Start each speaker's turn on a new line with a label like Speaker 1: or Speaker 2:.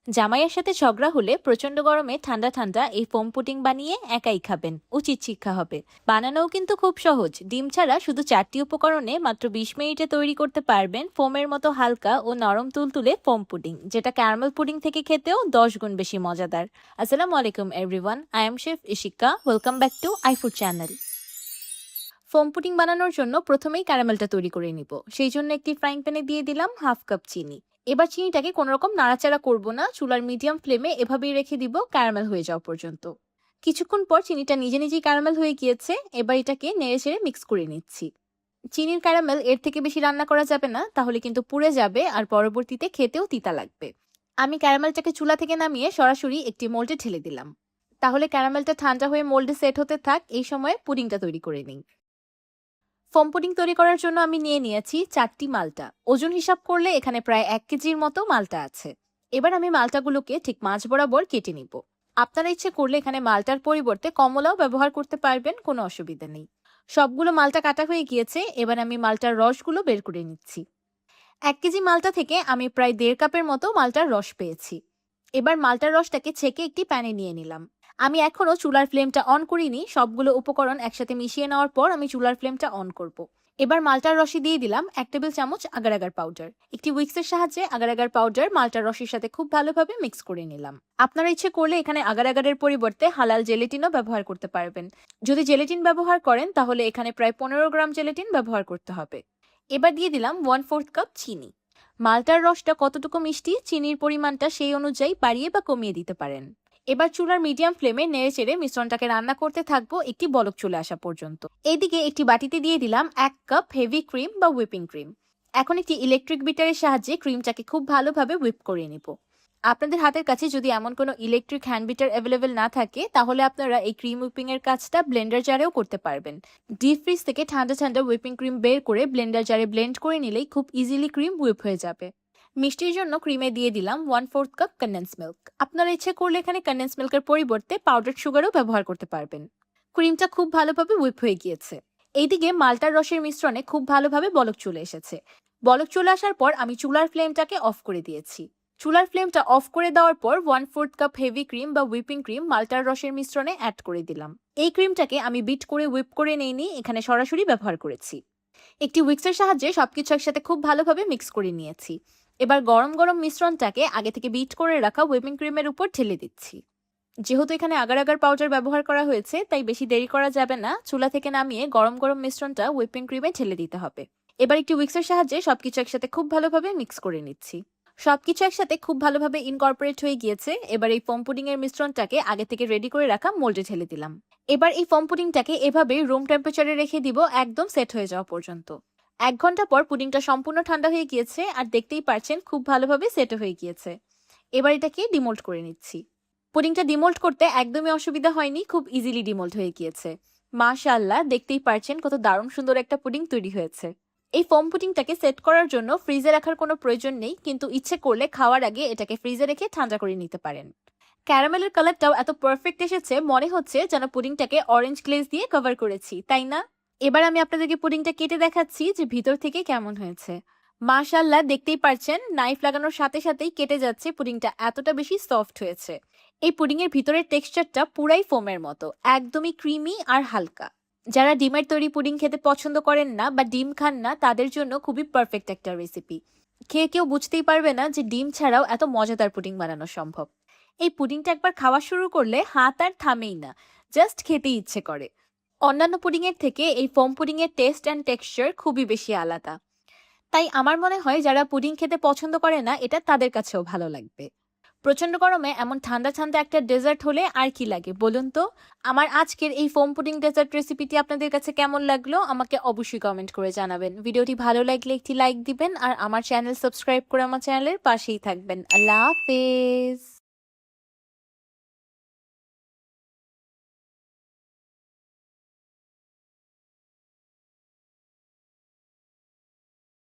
Speaker 1: জামাইয়ের সাথে ঝগড়া হলে প্রচন্ড গরমে ঠান্ডা ঠান্ডা এই ফোম পুডিং বানিয়ে একাই খাবেন, উচিত শিক্ষা হবে। বানানোও কিন্তু খুব সহজ। ডিম ছাড়া শুধু 4টি উপকরণে মাত্র 20 মিনিটে তৈরি করতে পারবেন ফোমের মতো হালকা ও নরম তুলতুলে ফোম পুডিং, যেটা ক্যারামেল পুডিং থেকে খেতেও 10 গুণ বেশি মজাদার। আসসালামু আলাইকুম everyone, I am chef Ishika. Welcome back to আইফুড channel. Foam pudding বানানোর জন্য প্রথমেই ক্যারামেলটা তৈরি করে নিব। সেই জন্য একটি ফ্রাইং প্যানে দিয়ে দিলাম হাফ কাপ চিনি। এবার চিনিটাকে কোনো রকম নাড়াচাড়া করব না, চুলার মিডিয়াম ফ্লেমে এভাবেই রেখে দিব ক্যারামেল হয়ে যাওয়া পর্যন্ত। কিছুক্ষণ পর চিনিটা নিজে নিজেই ক্যারামেল হয়ে গিয়েছে। এবার এটাকে নেড়ে চেড়ে মিক্স করে নিচ্ছি। চিনির ক্যারামেল এর থেকে বেশি রান্না করা যাবে না, তাহলে কিন্তু পুড়ে যাবে আর পরবর্তীতে খেতেও তিতা লাগবে। আমি ক্যারামেলটাকে চুলা থেকে নামিয়ে সরাসরি একটি মোল্ডে ঢেলে দিলাম। তাহলে ক্যারামেলটা ঠান্ডা হয়ে মোল্ডে সেট হতে থাক, এই সময়ে পুডিংটা তৈরি করে নিই। ফোম পুডিং তৈরি করার জন্য আমি নিয়ে নিয়েছি 4টি মালটা। ওজন হিসাব করলে এখানে প্রায় 1 কেজির মতো মালটা আছে। এবার আমি মালটাগুলোকে ঠিক মাঝ বরাবর কেটে নিব। আপনারা ইচ্ছে করলে এখানে মালটার পরিবর্তে কমলাও ব্যবহার করতে পারবেন, কোনো অসুবিধা নেই। সবগুলো মালটা কাটা হয়ে গিয়েছে। এবার আমি মালটার রসগুলো বের করে নিচ্ছি। 1 কেজি মালটা থেকে আমি প্রায় 1.5 কাপের মতো মালটার রস পেয়েছি। এবার মালটার রসটাকে ছেঁকে একটি প্যানে নিয়ে নিলাম। আমি এখনো চুলার ফ্লেমটা অন করিনি। সবগুলো উপকরণ একসাথে মিশিয়ে নেওয়ার পর আমি চুলার ফ্লেমটা অন করব। এবার মালটার রসে দিয়ে দিলাম 1 টেবিল চামচ আগার আগার পাউডার। একটি উইক্সের সাহায্যে আগার আগার পাউডার মালটার রসের সাথে খুব ভালোভাবে মিক্স করে নিলাম। আপনারা ইচ্ছে করলে এখানে আগার আগারের পরিবর্তে হালাল জেলেটিনও ব্যবহার করতে পারবেন। যদি জেলেটিন ব্যবহার করেন তাহলে এখানে প্রায় 15 গ্রাম জেলেটিন ব্যবহার করতে হবে। এবার দিয়ে দিলাম 1/4 কাপ চিনি। মালটার রসটা কতটুকু মিষ্টি, চিনির পরিমাণটা সেই অনুযায়ী বাড়িয়ে বা কমিয়ে দিতে পারেন। এবার চুলার মিডিয়াম ফ্লেমে নেড়েচেড়ে মিশ্রণটাকে রান্না করতে থাকবো একটি বলক চলে আসা পর্যন্ত। এইদিকে একটি বাটিতে দিয়ে দিলাম 1 কাপ হেভি ক্রিম বা হুইপিং ক্রিম। এখন একটি ইলেকট্রিক বিটারের সাহায্যে ক্রিমটাকে খুব ভালোভাবে হুইপ করে নিব। আপনাদের হাতের কাছে যদি এমন কোনো ইলেকট্রিক হ্যান্ড বিটার অ্যাভেলেবেল না থাকে, তাহলে আপনারা এই ক্রিম হুইপিং এর কাজটা ব্লেন্ডার জারেও করতে পারবেন। ডিপ ফ্রিজ থেকে ঠান্ডা ঠান্ডা হুইপিং ক্রিম বের করে ব্লেন্ডার জারে ব্লেন্ড করে নিলেই খুব ইজিলি ক্রিম হুইপ হয়ে যাবে। মিষ্টির জন্য ক্রিমে দিয়ে দিলাম 1/4 কাপ কনডেন্স মিল্ক। আপনারা ইচ্ছে করলে এখানে কনডেন্স মিল্কের পরিবর্তে পাউডার সুগারও ব্যবহার করতে পারবেন। ক্রিমটা খুব ভালোভাবে হুইপ হয়ে গিয়েছে। এইদিকে মালটার রসের মিশ্রণে খুব ভালোভাবে বলক চলে এসেছে। বলক চলে আসার পর আমি চুলার ফ্লেমটাকে অফ করে দিয়েছি। চুলার ফ্লেমটা অফ করে দেওয়ার পর 1/4 কাপ হেভি ক্রিম বা হুইপিং ক্রিম মালটার রসের মিশ্রণে অ্যাড করে দিলাম। এই ক্রিমটাকে আমি বিট করে হুইপ করে নেইনি, এখানে সরাসরি ব্যবহার করেছি। একটি উইক্সের সাহায্যে সবকিছু একসাথে খুব ভালোভাবে মিক্স করে নিয়েছি। এবার গরম গরম মিশ্রণটাকে আগে থেকে বিট করে রাখা হুইপিং ক্রিমের উপর ঢেলে দিচ্ছি। যেহেতু এখানে আগার আগার পাউডার ব্যবহার করা হয়েছে, তাই বেশি দেরি করা যাবে না। চুলা থেকে নামিয়ে গরম গরম মিশ্রণটা হুইপিং ক্রিমে ঢেলে দিতে হবে। এবার একটি উইক্সের সাহায্যে সবকিছু একসাথে খুব ভালোভাবে মিক্স করে নিচ্ছি। সবকিছু একসাথে খুব ভালোভাবে ইনকর্পোরেট হয়ে গিয়েছে। এবার এই ফোম পুডিং এর মিশ্রণটাকে আগে থেকে রেডি করে রাখা মোল্ডে ঢেলে দিলাম। এবার এই ফোম পুডিংটাকে এভাবে রুম টেম্পারেচারে রেখে দিব একদম সেট হয়ে যাওয়া পর্যন্ত। 1 ঘন্টা পর পুডিংটা সম্পূর্ণ ঠান্ডা হয়ে গিয়েছে, আর দেখতেই পারছেন খুব ভালোভাবে সেট হয়ে গিয়েছে। এবার এটাকে ডিমোল্ড করে নিচ্ছি। পুডিংটা ডিমোল্ড করতে একদমই অসুবিধা হয়নি, খুব ইজিলি ডিমোল্ড হয়ে গিয়েছে। মাশাআল্লাহ, দেখতেই পারছেন কত দারুণ সুন্দর একটা পুডিং তৈরি হয়েছে। এই ফোম পুডিংটাকে সেট করার জন্য ফ্রিজে রাখার কোনো প্রয়োজন নেই, কিন্তু ইচ্ছে করলে খাওয়ার আগে এটাকে ফ্রিজে রেখে ঠান্ডা করে নিতে পারেন। ক্যারামেলের কালারটাও এত পারফেক্ট এসেছে, মনে হচ্ছে যেন পুডিংটাকে অরেঞ্জ গ্লেজ দিয়ে কভার করেছি, তাই না? এবার আমি আপনাদেরকে পুডিংটা কেটে দেখাচ্ছি যে ভিতর থেকে কেমন হয়েছে। মাশাআল্লাহ, দেখতেই পারছেন নাইফ লাগানোর সাথে সাথেই কেটে যাচ্ছে। পুডিংটা এতটা বেশি সফট হয়েছে। এই পুডিং এর ভিতরের টেক্সচারটা পুরাই ফোমের মতো, একদমই ক্রিমি আর হালকা। যারা ডিমের তৈরি পুডিং খেতে পছন্দ করেন না বা ডিম খান না, তাদের জন্য খুবই পারফেক্ট একটা রেসিপি। খেয়ে কেউ বুঝতেই পারবে না যে ডিম ছাড়াও এত মজাদার পুডিং বানানো সম্ভব। এই পুডিংটা একবার খাওয়া শুরু করলে হাত আর থামেই না, জাস্ট খেতেই ইচ্ছে করে। অন্যান্য পুডিং এর থেকে এই ফোম পুডিং এর টেস্ট অ্যান্ড টেক্সচার খুবই বেশি আলাদা। তাই আমার মনে হয় যারা পুডিং খেতে পছন্দ করে না, এটা তাদের কাছেও ভালো লাগবে। প্রচন্ড গরমে এমন ঠান্ডা ঠান্ডা একটা ডেজার্ট হলে আর কি লাগে বলুন তো। আমার আজকের এই ফোম পুডিং ডেজার্ট রেসিপিটি আপনাদের কাছে কেমন লাগলো আমাকে অবশ্যই কমেন্ট করে জানাবেন। ভিডিওটি ভালো লাগলে একটি লাইক দিবেন আর আমার চ্যানেল সাবস্ক্রাইব করে আমার চ্যানেলের পাশেই থাকবেন। আল্লাহ হাফেজ।